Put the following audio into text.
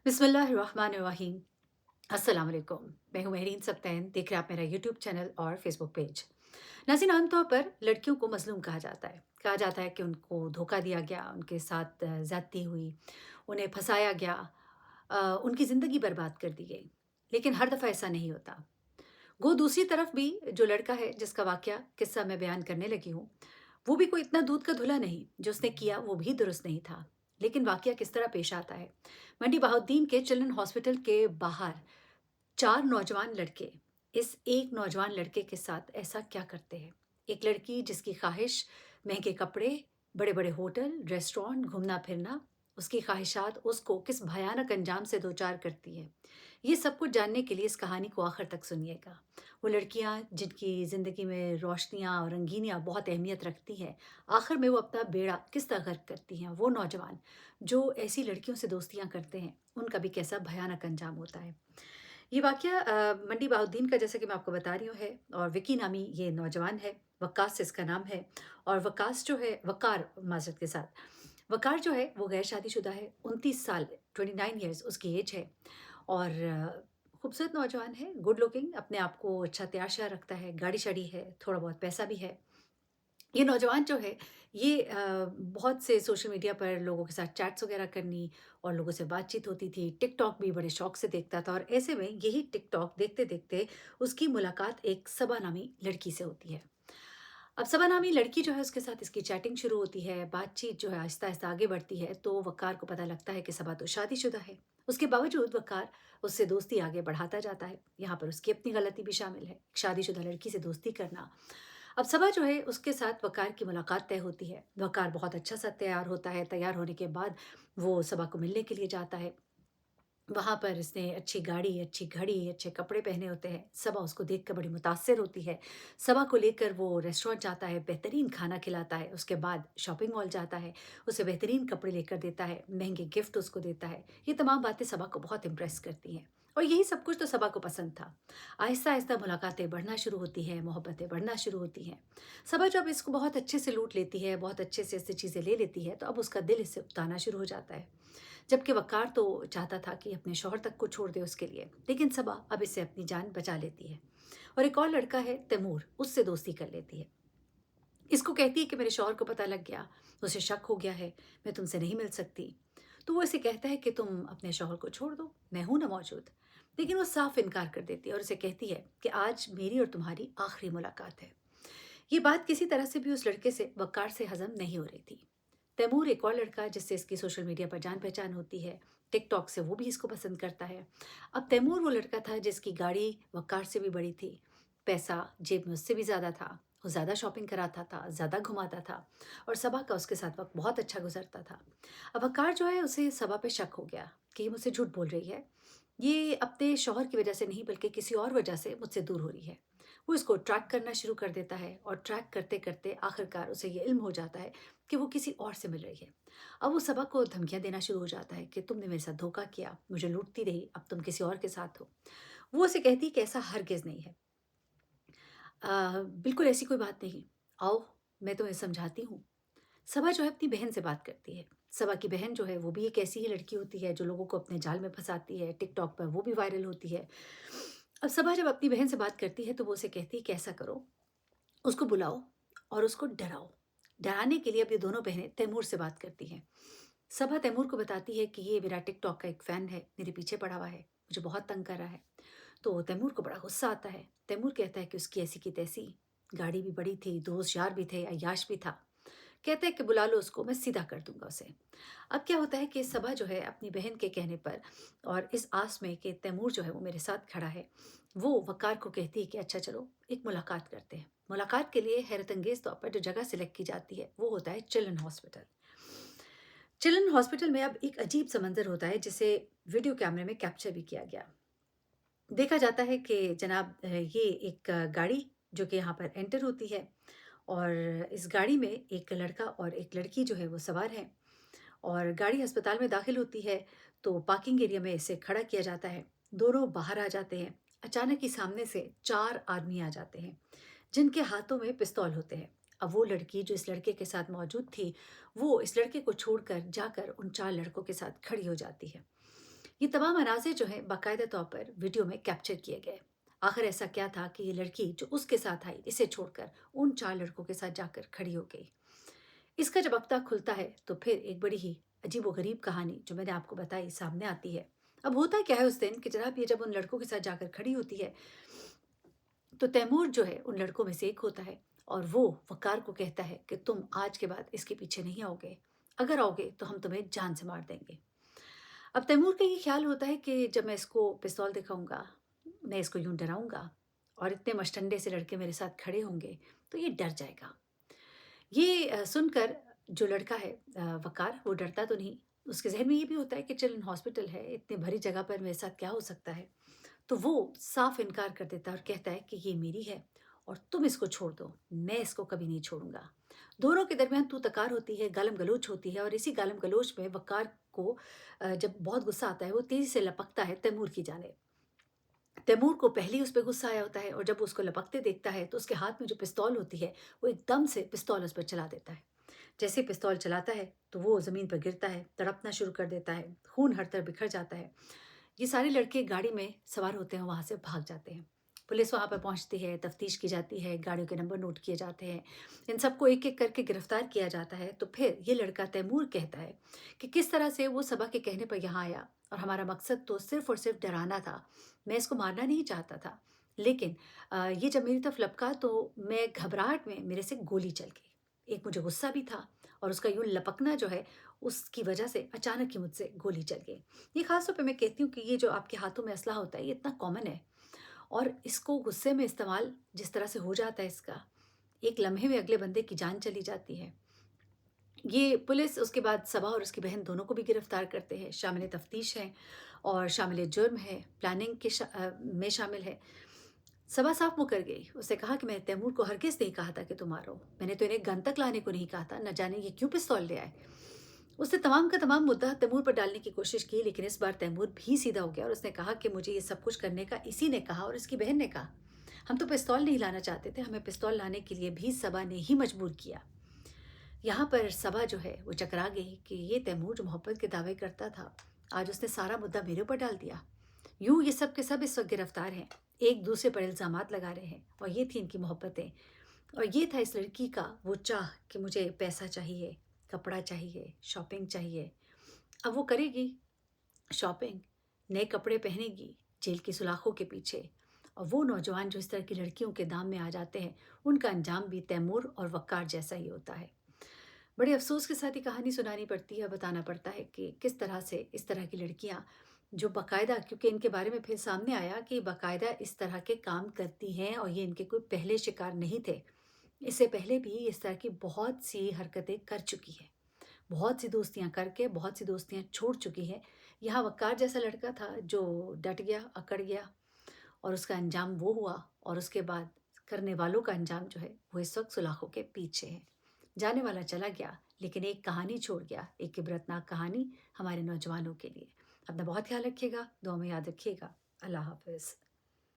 बिस्मिल्लाहिर्रहमानिर्रहीम। अस्सलाम वालेकुम। मैं हूं महरीन सबतैन। देख रहे हैं आप मेरा यूट्यूब चैनल और फेसबुक पेज। नाज़रीन, आमतौर पर लड़कियों को मज़लूम कहा जाता है। कहा जाता है कि उनको धोखा दिया गया, उनके साथ ज़्यादती हुई, उन्हें फंसाया गया, उनकी ज़िंदगी बर्बाद कर दी गई। लेकिन हर दफ़ा ऐसा नहीं होता। गो दूसरी तरफ भी जो लड़का है जिसका वाक़या किस्सा मैं बयान करने लगी हूँ, वो भी कोई इतना दूध का धुला नहीं। जो उसने किया वो भी दुरुस्त नहीं था। लेकिन वाक़या किस तरह पेश आता है। मंडी बहाउद्दीन के चिल्ड्रन हॉस्पिटल के बाहर 4 नौजवान लड़के इस एक नौजवान लड़के के साथ ऐसा क्या करते हैं? एक लड़की जिसकी ख़्वाहिश महँगे कपड़े, बड़े-बड़े होटल, रेस्टोरेंट, घूमना-फिरना, उसकी ख़्वाहिशात उसको किस भयानक अंजाम से दो-चार करती है। ये सब कुछ जानने के लिए इस कहानी को आखिर तक सुनिएगा। वो लड़कियाँ जिनकी ज़िंदगी में रोशनियाँ और रंगीनियाँ बहुत अहमियत रखती हैं, आखिर में वो अपना बेड़ा किस तरह गर्क करती हैं। वो नौजवान जो ऐसी लड़कियों से दोस्तियाँ करते हैं, उनका भी कैसा भयानक अंजाम होता है। ये वाक़या मंडी बहाउद्दीन का, जैसा कि मैं आपको बता रही हूँ, है। और विकी नामी ये नौजवान है, वक्कास इसका नाम है। और वक्कास जो है, वक़ार माज़रत के साथ, वक़ार जो है वो गैर शादीशुदा है, 29 साल 29 इयर्स उसकी एज है। और खूबसूरत नौजवान है, गुड लुकिंग, अपने आप को अच्छा तैयार-श्यार रखता है, गाड़ी-शाड़ी है, थोड़ा बहुत पैसा भी है। ये नौजवान जो है, ये बहुत से सोशल मीडिया पर लोगों के साथ चैट्स वगैरह करनी और लोगों से बातचीत होती थी। टिकटॉक भी बड़े शौक से देखता था और ऐसे में यही टिकटॉक देखते-देखते उसकी मुलाकात एक सबा नामी लड़की से होती है। अब सबा नामी लड़की जो है उसके साथ इसकी चैटिंग शुरू होती है, बातचीत जो है आहिस्ता-आहिस्ता आगे बढ़ती है, तो वक़ार को पता लगता है कि सबा तो शादीशुदा है। उसके बावजूद वक़ार उससे दोस्ती आगे बढ़ाता जाता है। यहाँ पर उसकी अपनी गलती भी शामिल है, शादीशुदा लड़की से दोस्ती करना। अब सबा जो है उसके साथ वक़ार की मुलाकात तय होती है। वक़ार बहुत अच्छा-सा तैयार होता है, तैयार होने के बाद वो सबा को मिलने के लिए जाता है। वहाँ पर इसने अच्छी गाड़ी, अच्छी घड़ी, अच्छे कपड़े पहने होते हैं। सबा उसको देखकर बड़ी मुतासिर होती है। सबा को लेकर वो रेस्टोरेंट जाता है, बेहतरीन खाना खिलाता है, उसके बाद शॉपिंग मॉल जाता है, उसे बेहतरीन कपड़े लेकर देता है, महँगे गिफ्ट उसको देता है। ये तमाम बातें सबा को बहुत इम्प्रेस करती हैं और यही सब कुछ तो सबा को पसंद था। आहिस्ता-आहिस्ता मुलाकातें बढ़ना शुरू होती हैं, मोहब्बतें बढ़ना शुरू होती हैं। सबा जब इसको बहुत अच्छे से लूट लेती है, बहुत अच्छे से इससे चीज़ें ले लेती है, तो अब उसका दिल इससे उकताना शुरू हो जाता है। जबकि वक़ार तो चाहता था कि अपने शौहर तक को छोड़ दे उसके लिए, लेकिन सबा अब इससे अपनी जान बचा लेती है। और एक और लड़का है तैमूर, उससे दोस्ती कर लेती है। इसको कहती है कि मेरे शौहर को पता लग गया, उसे शक हो गया है, मैं तुमसे नहीं मिल सकती। तो वो इसे कहता है कि तुम अपने शौहर को छोड़ दो, मैं हूँ ना मौजूद। लेकिन वो साफ इनकार कर देती है और उसे कहती है कि आज मेरी और तुम्हारी आखिरी मुलाकात है। ये बात किसी तरह से भी उस लड़के से, वक़ार से हज़म नहीं हो रही थी। तैमूर एक और लड़का जिससे इसकी सोशल मीडिया पर जान-पहचान होती है, टिकटॉक से वो भी इसको पसंद करता है। अब तैमूर वो लड़का था जिसकी गाड़ी वक़ार से भी बड़ी थी, पैसा जेब में उससे भी ज़्यादा था, वो ज़्यादा शॉपिंग कराता था, ज़्यादा घुमाता था और सबा का उसके साथ वक़्त बहुत अच्छा गुज़रता था। अब वक़ार जो है उसे सबा पे शक हो गया कि ये मुझसे झूठ बोल रही है। ये अपने शौहर की वज़ह से नहीं बल्कि किसी और वज़ह से मुझसे दूर हो रही है। वो इसको ट्रैक करना शुरू कर देता है और ट्रैक करते-करते आखिरकार उसे ये इल्म हो जाता है कि वो किसी और से मिल रही है। अब वो सबा को धमकियाँ देना शुरू हो जाता है कि तुमने मेरे साथ धोखा किया, मुझे लूटती रही, अब तुम किसी और के साथ हो। वो उसे कहती है कि ऐसा हरगिज़ नहीं है। बिल्कुल ऐसी कोई बात नहीं। आओ, मैं तुम्हें समझाती हूँ। सबा जो है अपनी बहन से बात करती है। सबा की बहन जो है वो भी एक ऐसी ही लड़की होती है जो लोगों को अपने जाल में फँसाती है, टिकटॉक पर वो भी वायरल होती है। अब सबा जब अपनी बहन से बात करती है तो वो उसे कहती है कि ऐसा करो, उसको बुलाओ और उसको डराओ। डराने के लिए अब ये दोनों बहनें तैमूर से बात करती हैं। सबा तैमूर को बताती है कि ये मेरा टिकटॉक का एक फ़ैन है, मेरे पीछे पड़ा हुआ है, मुझे बहुत तंग कर रहा है। तो तैमूर को बड़ा गुस्सा आता है। तैमूर कहता है कि उसकी ऐसी की तैसी, गाड़ी भी बड़ी थी, दोस्त यार भी थे, अय्याश भी था। कहता है कि बुला लो उसको, मैं सीधा कर दूँगा उसे। अब क्या होता है कि सबा जो है अपनी बहन के कहने पर और इस आस में कि तैमूर जो है वो मेरे साथ खड़ा है, वो वक़ार को कहती है कि अच्छा चलो एक मुलाकात करते हैं। मुलाकात के लिए हैरत-अंगेज़ तौर पर जो जगह सेलेक्ट की जाती है, वो होता है चिल्ड्रन हॉस्पिटल। चिल्ड्रन हॉस्पिटल में अब एक अजीब-सा मंज़र होता है जिसे वीडियो कैमरे में कैप्चर भी किया गया। देखा जाता है कि जनाब ये एक गाड़ी जो कि यहाँ पर एंटर होती है और इस गाड़ी में एक लड़का और एक लड़की जो है वो सवार हैं और गाड़ी अस्पताल में दाखिल होती है तो पार्किंग एरिया में इसे खड़ा किया जाता है। दोनों बाहर आ जाते हैं। अचानक ही सामने से 4 आदमी आ जाते हैं, जिनके हाथों में पिस्तौल होते हैं। अब वो लड़की जो इस लड़के के साथ मौजूद थी, वो इस लड़के को छोड़कर जाकर उन 4 लड़कों के साथ खड़ी हो जाती है। ये तमाम मनाज़िर जो हैं बाकायदा तौर पर वीडियो में कैप्चर किए गए। आखिर ऐसा क्या था कि ये लड़की जो उसके साथ आई, इसे छोड़कर उन 4 लड़कों के साथ जाकर खड़ी हो गई। इसका जब अफ़्ताह खुलता है तो फिर एक बड़ी ही अजीब-ओ-गरीब कहानी जो मैंने आपको बताई सामने आती है। अब होता क्या है उस दिन कि जनाब ये जब उन लड़कों के साथ जाकर खड़ी होती है, तो तैमूर जो है उन लड़कों में से एक होता है और वो वक़ार को कहता है कि तुम आज के बाद इसके पीछे नहीं आओगे। अगर आओगे तो हम तुम्हें जान से मार देंगे। अब तैमूर का ये ख़्याल होता है कि जब मैं इसको पिस्तौल दिखाऊँगा, मैं इसको यूँ डराऊँगा और इतने मशटंडे से लड़के मेरे साथ खड़े होंगे, तो ये डर जाएगा। ये सुनकर जो लड़का है वक़ार, वो डरता तो नहीं। उसके ज़हन में ये भी होता है कि चल हॉस्पिटल है, इतनी भरी जगह पर मेरे साथ क्या हो सकता है? तो वो साफ़ इनकार कर देता है और कहता है कि ये मेरी है और तुम इसको छोड़ दो, मैं इसको कभी नहीं छोड़ूँगा। दोनों के दरमियान तू-तकार होती है, गालम-गलोच होती है और इसी गालम-गलोच में वक़ार को जब बहुत गुस्सा आता है, वो तेज़ी से लपकता है तैमूर की जानिब। तैमूर को पहले ही उस पे गुस्सा आया होता है और जब वो उसको लपकते देखता है, तो उसके हाथ में जो पिस्तौल होती है, वो एकदम से पिस्तौल उस पर चला देता है। जैसे ही पिस्तौल चलाता है, तो वो ज़मीन पर गिरता है, तड़पना शुरू कर देता है, खून हर तरफ बिखर जाता है। ये सारे लड़के गाड़ी में सवार होते हैं, वहाँ से भाग जाते हैं। पुलिस वहाँ पर पहुँचती है, तफ्तीश की जाती है, गाड़ियों के नंबर नोट किए जाते हैं। इन सबको एक-एक करके गिरफ्तार किया जाता है। तो फिर ये लड़का तैमूर कहता है कि किस तरह से वो सबा के कहने पर यहाँ आया और हमारा मकसद तो सिर्फ़ और सिर्फ़ डराना था। मैं इसको मारना नहीं चाहता था। लेकिन ये जब मेरी तरफ लपका तो मैं घबराहट में मेरे से गोली चल गई। एक मुझे गुस्सा भी था और उसका यूँ लपकना जो है, उसकी वजह से अचानक ही मुझसे गोली चल गई। ये ख़ास तौर पे मैं कहती हूँ कि ये जो आपके हाथों में असलहा होता है, ये इतना कॉमन है और इसको गुस्से में इस्तेमाल जिस तरह से हो जाता है इसका, एक लम्हे में अगले बंदे की जान चली जाती है। ये पुलिस उसके बाद सबा और उसकी बहन दोनों को भी गिरफ्तार करते हैं, शामिल तफ्तीश है और शामिल जुर्म है, प्लानिंग के में शामिल है। सबा साफ मुकर गई। उसने कहा कि मैंने तैमूर को हरगिज़ नहीं कहा था कि तुम मारो। मैंने तो इन्हें गन तक लाने को नहीं कहा था, न जाने ये क्यों पिस्तौल ले आए। उसने तमाम का तमाम मुद्दा तैमूर पर डालने की कोशिश की, लेकिन इस बार तैमूर भी सीधा हो गया और उसने कहा कि मुझे ये सब कुछ करने का इसी ने कहा और इसकी बहन ने कहा। हम तो पिस्तौल नहीं लाना चाहते थे, हमें पिस्तौल लाने के लिए भी सबा ने ही मजबूर किया। यहाँ पर सबा जो है वो चकरा गई कि ये तैमूर जो मोहब्बत के दावे करता था, आज उसने सारा मुद्दा मेरे ऊपर डाल दिया। यूँ ये सब के सब इस वक़्त गिरफ्तार हैं, एक दूसरे पर इल्ज़ामात लगा रहे हैं और ये थी इनकी मोहब्बतें और ये था इस लड़की का वो चाह कि मुझे पैसा चाहिए, कपड़ा चाहिए, शॉपिंग चाहिए। अब वो करेगी शॉपिंग, नए कपड़े पहनेगी, जेल की सुलाखों के पीछे और वो नौजवान जो इस तरह की लड़कियों के दाम में आ जाते हैं, उनका अंजाम भी तैमूर और वक़ार जैसा ही होता है। बड़े अफ़सोस के साथ ये कहानी सुनानी पड़ती है, बताना पड़ता है कि किस तरह से इस तरह की लड़कियाँ जो बाकायदा क्योंकि इनके बारे में फिर सामने आया कि बाकायदा इस तरह के काम करती हैं और ये इनके कोई पहले शिकार नहीं थे। इससे पहले भी इस तरह की बहुत सी हरकतें कर चुकी है। बहुत सी दोस्तियाँ करके बहुत सी दोस्तियाँ छोड़ चुकी है। यहाँ वक़ार जैसा लड़का था जो डट गया, अकड़ गया और उसका अंजाम वो हुआ और उसके बाद करने वालों का अंजाम जो है वो इस वक़्त सुलाखों के पीछे है। जाने वाला चला गया, लेकिन एक कहानी छोड़ गया, एक इबरतनाक कहानी हमारे नौजवानों के लिए। अपना बहुत ख़्याल रखिएगा, दुआ में याद रखिएगा। अल्लाह हाफ़िज़।